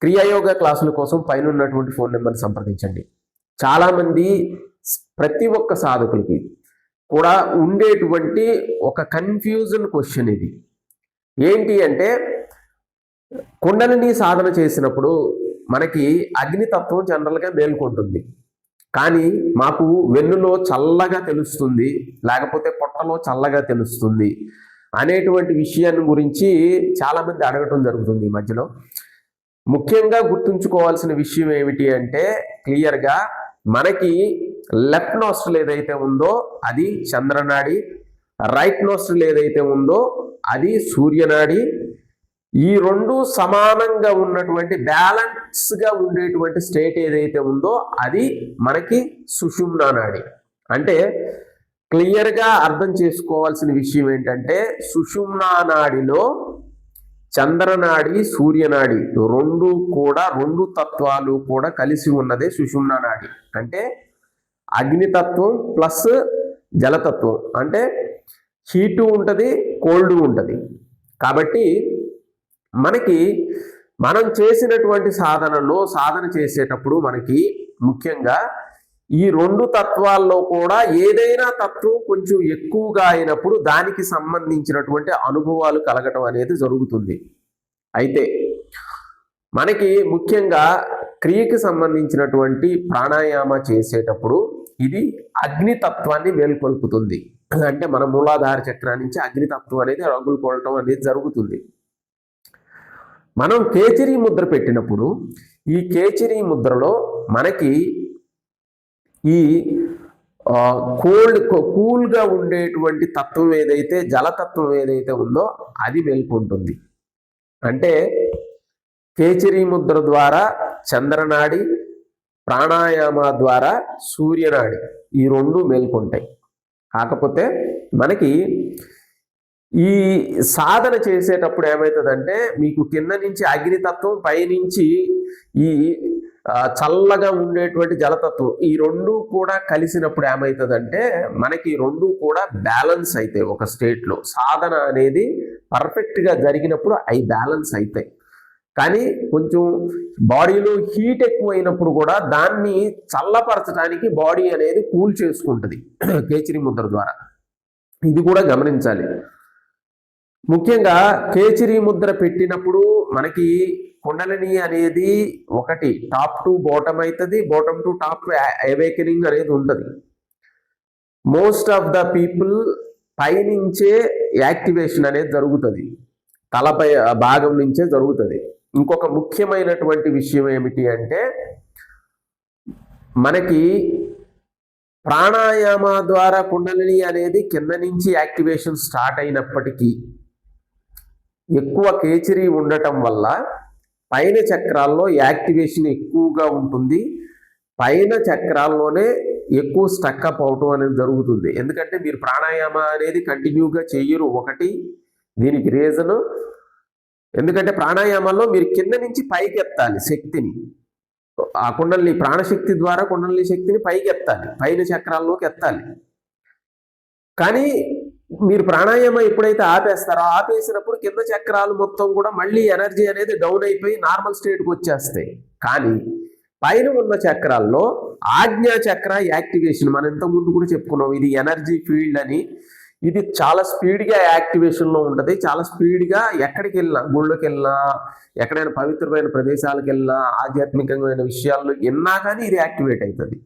క్రియాయోగ క్లాసుల కోసం పైన ఉన్నటువంటి ఫోన్ నెంబర్ని సంప్రదించండి. చాలామంది ప్రతి ఒక్క సాధకులకి కూడా ఉండేటువంటి ఒక కన్ఫ్యూజన్ క్వశ్చన్ ఇది. ఏంటి అంటే, కుండలిని సాధన చేసినప్పుడు మనకి అగ్నితత్వం జనరల్గా మేల్కొంటుంది, కానీ మాకు వెన్నులో చల్లగా తెలుస్తుంది, లేకపోతే పొట్టలో చల్లగా తెలుస్తుంది అనేటువంటి విషయాన్ని గురించి చాలామంది అడగటం జరుగుతుంది ఈ మధ్యలో. ముఖ్యంగా గుర్తుంచుకోవాల్సిన విషయం ఏమిటి అంటే, క్లియర్గా మనకి లెఫ్ట్ నోస్ట్రల్ ఏదైతే ఉందో అది చంద్రనాడి, రైట్ నోస్ట్రల్ ఏదైతే ఉందో అది సూర్యనాడి. ఈ రెండు సమానంగా ఉన్నటువంటి బ్యాలెన్స్గా ఉండేటువంటి స్టేట్ ఏదైతే ఉందో అది మనకి సుషుమ్నా నాడి. అంటే క్లియర్గా అర్థం చేసుకోవాల్సిన విషయం ఏంటంటే, సుషుమ్నా నాడిలో చంద్రనాడి, సూర్యనాడి రెండు తత్వాలు కూడా కలిసి ఉన్నదే సుషుమ్నా నాడి. అంటే అగ్నితత్వం ప్లస్ జలతత్వం, అంటే హీటు ఉంటుంది, కోల్డ్ ఉంటుంది. కాబట్టి మనం చేసినటువంటి సాధన చేసేటప్పుడు మనకి ముఖ్యంగా ఈ రెండు తత్వాల్లో కూడా ఏదైనా తత్వం కొంచెం ఎక్కువగా అయినప్పుడు దానికి సంబంధించినటువంటి అనుభవాలు కలగటం అనేది జరుగుతుంది. అయితే మనకి ముఖ్యంగా క్రియకి సంబంధించినటువంటి ప్రాణాయామ చేసేటప్పుడు ఇది అగ్నితత్వాన్ని మేల్కొల్పుతుంది. అంటే మన మూలాధార చక్రం నుంచి అగ్నితత్వం అనేది రగులుకోవటం అనేది జరుగుతుంది. మనం కేచరీ ముద్ర పెట్టినప్పుడు ఈ కేచరీ ముద్రలో మనకి ఈ కూల్గా ఉండేటువంటి తత్వం ఏదైతే, జలతత్వం ఏదైతే ఉందో అది మేల్కొంటుంది. అంటే కేచరీ ముద్ర ద్వారా చంద్రనాడి, ప్రాణాయామ ద్వారా సూర్యనాడి, ఈ రెండు మేల్కొంటాయి. కాకపోతే మనకి ఈ సాధన చేసేటప్పుడు ఏమవుతుందంటే, మీకు కింద నుంచి అగ్నితత్వం, పైనుంచి ఈ చల్లగా ఉండేటువంటి జలతత్వం, ఈ రెండు కూడా కలిసినప్పుడు ఏమవుతుందంటే మనకి రెండు కూడా బ్యాలెన్స్ అవుతాయి. ఒక స్టేట్లో సాధన అనేది పర్ఫెక్ట్గా జరిగినప్పుడు అవి బ్యాలెన్స్ అవుతాయి. కానీ కొంచెం బాడీలో హీట్ ఎక్కువైనప్పుడు కూడా దాన్ని చల్లపరచడానికి బాడీ అనేది కూల్ చేసుకుంటుంది కేచరీ ముద్ర ద్వారా. ఇది కూడా గమనించాలి. ముఖ్యంగా కేచరీ ముద్ర పెట్టినప్పుడు మనకి కుండలిని అనేది ఒకటి టాప్ టు బాటమ్ అవుతుంది, బాటమ్ టు టాప్ అవేకెనింగ్ అనేది ఉంటుంది. మోస్ట్ ఆఫ్ ద పీపుల్ పైనుంచే యాక్టివేషన్ అనేది జరుగుతుంది, తలపై భాగం నుంచే జరుగుతుంది. ఇంకొక ముఖ్యమైనటువంటి విషయం ఏమిటి అంటే, మనకి ప్రాణాయామ ద్వారా కుండలిని అనేది కింద నుంచి యాక్టివేషన్ స్టార్ట్ అయినప్పటికీ ఎక్కువ కేచరీ ఉండటం వల్ల పైన చక్రాల్లో యాక్టివేషన్ ఎక్కువగా ఉంటుంది, పైన చక్రాల్లోనే ఎక్కువ స్టక్అప్ అవటం అనేది జరుగుతుంది. ఎందుకంటే మీరు ప్రాణాయామ అనేది కంటిన్యూగా చెయ్యరు. ఒకటి దీనికి రీజను, ఎందుకంటే ప్రాణాయామాల్లో మీరు కింద నుంచి పైకి ఎత్తాలి శక్తిని, ఆ కుండలిని ప్రాణశక్తి ద్వారా కుండలిని శక్తిని పైకి ఎత్తాలి, పైన చక్రాల్లోకి ఎత్తాలి. కానీ మీరు ప్రాణాయామం ఎప్పుడైతే ఆపేస్తారో, ఆపేసినప్పుడు కింద చక్రాలు మొత్తం కూడా మళ్ళీ ఎనర్జీ అనేది డౌన్ అయిపోయి నార్మల్ స్టేట్కి వచ్చేస్తాయి. కానీ పైన ఉన్న చక్రాల్లో ఆజ్ఞా చక్ర యాక్టివేషన్ మనం ఇంతకుముందు కూడా చెప్పుకున్నాం. ఇది ఎనర్జీ ఫీల్డ్ అని. ఇది చాలా స్పీడ్గా యాక్టివేషన్లో ఉంటుంది. చాలా స్పీడ్గా ఎక్కడికి వెళ్ళినా, గుళ్ళకి వెళ్ళినా, ఎక్కడైనా పవిత్రమైన ప్రదేశాలకు వెళ్ళినా, ఆధ్యాత్మికమైన విషయాల్లో విన్నా కానీ ఇది యాక్టివేట్ అవుతుంది.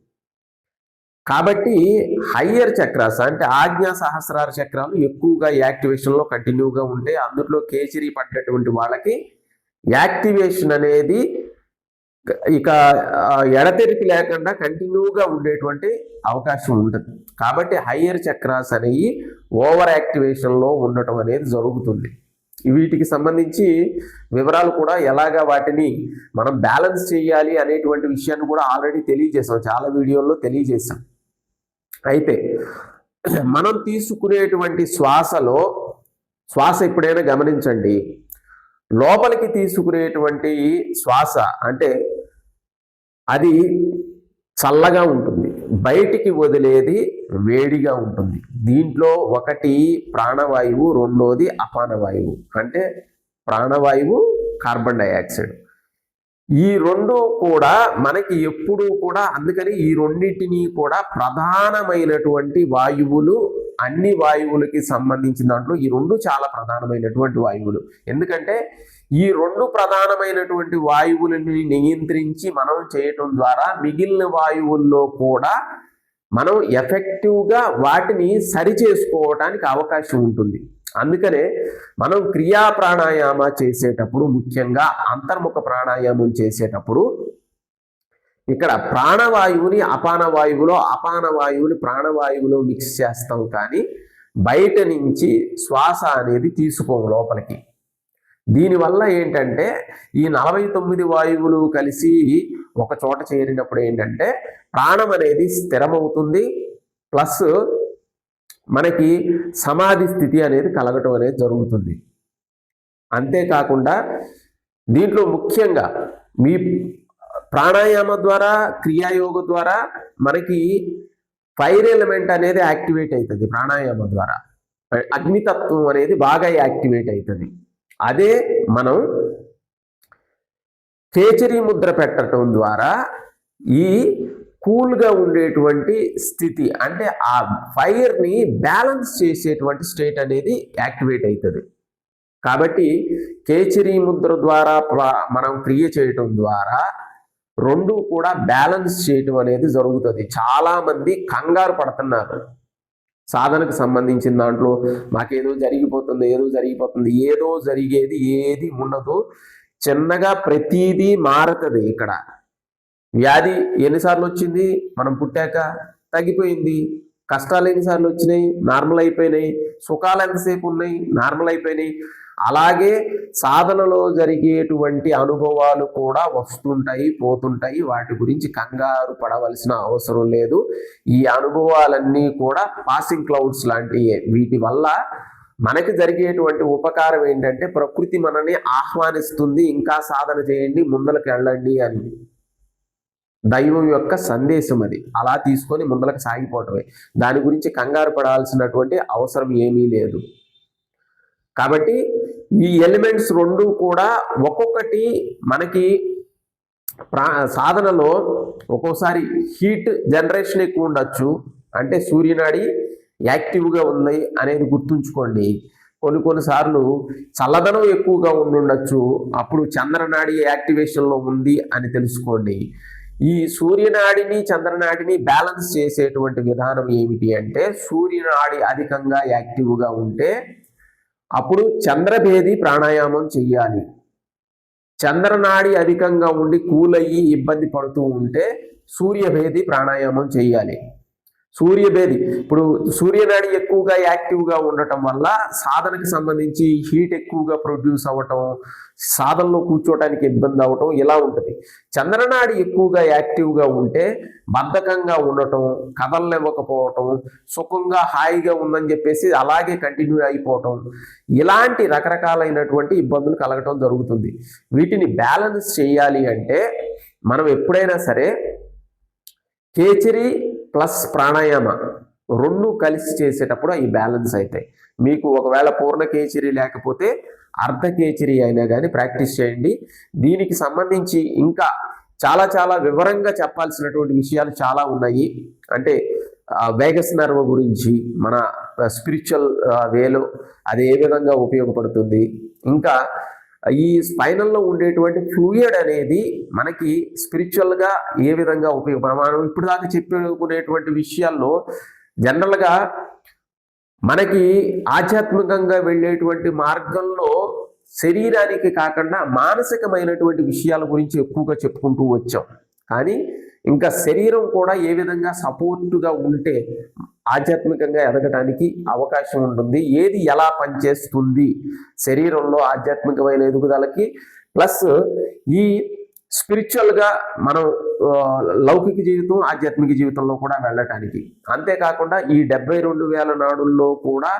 కాబట్టి హయ్యర్ చక్రాస్ అంటే ఆజ్ఞా సహస్రార చక్రాలు ఎక్కువగా యాక్టివేషన్లో కంటిన్యూగా ఉంటాయి. అందులో కేచరీ పడ్డటువంటి వాళ్ళకి యాక్టివేషన్ అనేది ఇక ఎడతెరిపి లేకుండా కంటిన్యూగా ఉండేటువంటి అవకాశం ఉంటుంది. కాబట్టి హయ్యర్ చక్రాస్ అనేవి ఓవర్ యాక్టివేషన్లో ఉండటం అనేది జరుగుతుంది. వీటికి సంబంధించి వివరాలు కూడా ఎలాగా వాటిని మనం బ్యాలెన్స్ చేయాలి అనేటువంటి విషయాన్ని కూడా ఆల్రెడీ తెలియజేసాం, చాలా వీడియోల్లో తెలియజేసాం. అయితే మనం తీసుకునేటువంటి శ్వాస ఎప్పుడైనా గమనించండి, లోపలికి తీసుకునేటువంటి శ్వాస అంటే అది చల్లగా ఉంటుంది, బయటికి వదిలేది వేడిగా ఉంటుంది. దీంట్లో ఒకటి ప్రాణవాయువు, రెండోది అపానవాయువు. అంటే ప్రాణవాయువు కార్బన్ డైఆక్సైడ్. ఈ రెండు కూడా మనకి ఎప్పుడూ కూడా, అందుకని ఈ రెండింటినీ కూడా ప్రధానమైనటువంటి వాయువులు, అన్ని వాయువులకి సంబంధించిన దాంట్లో ఈ రెండు చాలా ప్రధానమైనటువంటి వాయువులు. ఎందుకంటే ఈ రెండు ప్రధానమైనటువంటి వాయువులని నియంత్రించి మనం చేయటం ద్వారా మిగిలిన వాయువుల్లో కూడా మనం ఎఫెక్టివ్గా వాటిని సరి చేసుకోవటానికి అవకాశం ఉంటుంది. అందుకనే మనం క్రియా ప్రాణాయామ చేసేటప్పుడు, ముఖ్యంగా అంతర్ముఖ ప్రాణాయామం చేసేటప్పుడు ఇక్కడ ప్రాణవాయువుని అపానవాయువులో, అపానవాయువుని ప్రాణవాయువులో మిక్స్ చేస్తాం, కానీ బయట నుంచి శ్వాస అనేది తీసుకోము లోపలికి. దీనివల్ల ఏంటంటే ఈ 49 వాయువులు కలిసి ఒక చోట చేరినప్పుడు ఏంటంటే ప్రాణం అనేది స్థిరమవుతుంది, ప్లస్ మనకి సమాధి స్థితి అనేది కలగటం అనేది జరుగుతుంది. అంతేకాకుండా దీంట్లో ముఖ్యంగా మీ ప్రాణాయామ ద్వారా, క్రియాయోగ ద్వారా మనకి ఫైర్ ఎలిమెంట్ అనేది యాక్టివేట్ అవుతుంది. ప్రాణాయామ ద్వారా అగ్నితత్వం అనేది బాగా యాక్టివేట్ అవుతుంది. అదే మనం కేచరీ ముద్ర పెట్టడం ద్వారా ఈ కూల్గా ఉండేటువంటి స్థితి, అంటే ఆ ఫైర్ని బ్యాలెన్స్ చేసేటువంటి స్టేట్ అనేది యాక్టివేట్ అవుతుంది. కాబట్టి కేచరీ ముద్ర ద్వారా మనం క్రియ చేయటం ద్వారా రెండు కూడా బ్యాలెన్స్ చేయటం అనేది జరుగుతుంది. చాలామంది కంగారు పడుతున్నారు సాధనకు సంబంధించిన దాంట్లో. మాకేదో జరిగిపోతుంది, ఏదో జరిగేది ఏది ఉండదు. చిన్నగా ప్రతీదీ మారుతుంది. ఇక్కడ వ్యాధి ఎన్నిసార్లు వచ్చింది, మనం పుట్టాక తగ్గిపోయింది. కష్టాలు ఎన్నిసార్లు వచ్చినాయి, నార్మల్ అయిపోయినాయి. సుఖాలు ఎంతసేపు ఉన్నాయి, నార్మల్ అయిపోయినాయి. అలాగే సాధనలో జరిగేటువంటి అనుభవాలు కూడా వస్తుంటాయి, పోతుంటాయి. వాటి గురించి కంగారు పడవలసిన అవసరం లేదు. ఈ అనుభవాలన్నీ కూడా పాసింగ్ క్లౌడ్స్ లాంటివే. వీటి వల్ల మనకి జరిగేటువంటి ఉపకారం ఏంటంటే ప్రకృతి మనని ఆహ్వానిస్తుంది, ఇంకా సాధన చేయండి, ముందలకు వెళ్ళండి అని. దైవం యొక్క సందేశం అది. అలా తీసుకొని ముందలకు సాగిపోవటమే. దాని గురించి కంగారు పడాల్సినటువంటి అవసరం ఏమీ లేదు. కాబట్టి ఈ ఎలిమెంట్స్ రెండు కూడా ఒక్కొక్కటి మనకి సాధనలో ఒక్కోసారి హీట్ జనరేషన్ ఎక్కువ ఉండొచ్చు, అంటే సూర్యనాడి యాక్టివ్గా ఉంది అనేది గుర్తుంచుకోండి. కొన్నిసార్లు చల్లదనం ఎక్కువగా ఉండొచ్చు, అప్పుడు చంద్రనాడి యాక్టివేషన్లో ఉంది అని తెలుసుకోండి. ఈ సూర్యనాడిని చంద్రనాడిని బ్యాలెన్స్ చేసేటువంటి విధానం ఏమిటి అంటే, సూర్యనాడి అధికంగా యాక్టివ్గా ఉంటే అప్పుడు చంద్రభేది ప్రాణాయామం చెయ్యాలి. చంద్రనాడి అధికంగా ఉండి కూలయ్యి ఇబ్బంది పడుతూ ఉంటే సూర్యభేది ప్రాణాయామం చెయ్యాలి. సూర్యభేది, ఇప్పుడు సూర్యనాడి ఎక్కువగా యాక్టివ్గా ఉండటం వల్ల సాధనకి సంబంధించి హీట్ ఎక్కువగా ప్రొడ్యూస్ అవ్వటం, సాధనలో కూర్చోవడానికి ఇబ్బంది అవ్వటం ఇలా ఉంటుంది. చంద్రనాడి ఎక్కువగా యాక్టివ్గా ఉంటే బద్ధకంగా ఉండటం, కదలనివ్వకపోవటం, సుఖంగా హాయిగా ఉందని చెప్పేసి అలాగే కంటిన్యూ అయిపోవటం, ఇలాంటి రకరకాలైనటువంటి ఇబ్బందులు కలగటం జరుగుతుంది. వీటిని బ్యాలెన్స్ చేయాలి అంటే మనం ఎప్పుడైనా సరే కేచరి ప్లస్ ప్రాణాయామ రెండు కలిసి చేసేటప్పుడు అవి బ్యాలెన్స్ అవుతాయి. మీకు ఒకవేళ పూర్ణ కేచరి లేకపోతే అర్ధ కేచరి అయినా కానీ ప్రాక్టీస్ చేయండి. దీనికి సంబంధించి ఇంకా చాలా వివరంగా చెప్పాల్సినటువంటి విషయాలు చాలా ఉన్నాయి. అంటే వేగస్ నర్వ్ గురించి, మన స్పిరిచువల్ వేలో అది ఏ విధంగా ఉపయోగపడుతుంది, ఇంకా ఈ స్పైనల్లో ఉండేటువంటి ఫ్లూయిడ్ అనేది మనకి స్పిరిచువల్గా ఏ విధంగా మనం ఇప్పుడు దాకా చెప్పుకునేటువంటి విషయాల్లో జనరల్గా మనకి ఆధ్యాత్మికంగా వెళ్ళేటువంటి మార్గంలో శరీరానికి కాకుండా మానసికమైనటువంటి విషయాల గురించి ఎక్కువగా చెప్పుకుంటూ వచ్చాం. కానీ ఇంకా శరీరం కూడా ఏ విధంగా సపోర్టుగా ఉంటే ఆధ్యాత్మికంగా ఎదగటానికి అవకాశం ఉంటుంది, ఏది ఎలా పనిచేస్తుంది శరీరంలో ఆధ్యాత్మికమైన ఎదుగుదలకి, ప్లస్ ఈ స్పిరిచువల్గా మనం లౌకిక జీవితం ఆధ్యాత్మిక జీవితంలో కూడా వెళ్ళటానికి. అంతేకాకుండా ఈ 72,000 నాడుల్లో కూడా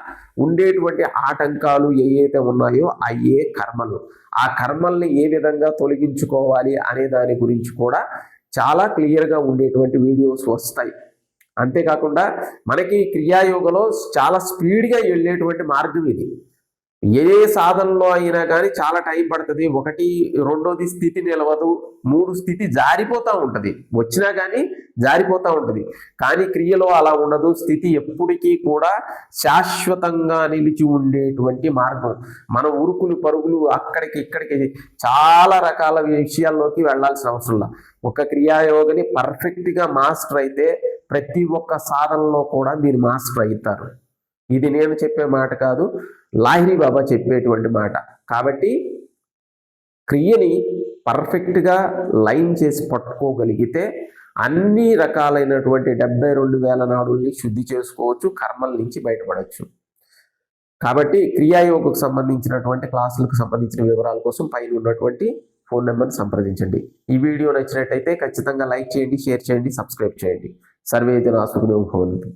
ఉండేటువంటి ఆటంకాలు ఏవైతే ఉన్నాయో అయ్యే కర్మలు, ఆ కర్మల్ని ఏ విధంగా తొలగించుకోవాలి అనే దాని గురించి కూడా చాలా క్లియర్గా ఉండేటువంటి వీడియోస్ వస్తాయి. అంతేకాకుండా మనకి క్రియాయోగలో చాలా స్పీడ్గా వెళ్ళేటువంటి మార్గం ఇది. ఏ సాధనలో అయినా కానీ చాలా టైం పడుతుంది. ఒకటి రెండోది స్థితి నిలవదు, 3 స్థితి జారిపోతూ ఉంటుంది, వచ్చినా కానీ జారిపోతూ ఉంటుంది. కానీ క్రియలో అలా ఉండదు. స్థితి ఎప్పటికీ కూడా శాశ్వతంగా నిలిచి ఉండేటువంటి మార్గం. మన ఉరుకులు పరుగులు అక్కడికి ఇక్కడికి చాలా రకాల విషయాల్లోకి వెళ్ళాల్సిన అవసరం లేదు. ఒక క్రియాయోగిని పర్ఫెక్ట్గా మాస్టర్ అయితే ప్రతి ఒక్క సాధనలో కూడా మీరు మాస్టర్ అవుతారు. ఇది నేను చెప్పే మాట కాదు, లాహిరి బాబా చెప్పేటువంటి మాట. కాబట్టి క్రియని పర్ఫెక్ట్గా లైన్ చేసి పట్టుకోగలిగితే అన్ని రకాలైనటువంటి 72,000 నాడుల్ని శుద్ధి చేసుకోవచ్చు, కర్మల నుంచి బయటపడవచ్చు. కాబట్టి క్రియాయోగకు సంబంధించినటువంటి క్లాసులకు సంబంధించిన వివరాల కోసం పైన ఉన్నటువంటి ఫోన్ నెంబర్ని సంప్రదించండి. ఈ వీడియో నచ్చినట్టయితే ఖచ్చితంగా లైక్ చేయండి, షేర్ చేయండి, సబ్స్క్రైబ్ చేయండి. సర్వే జనా సుఖినో భవంతు.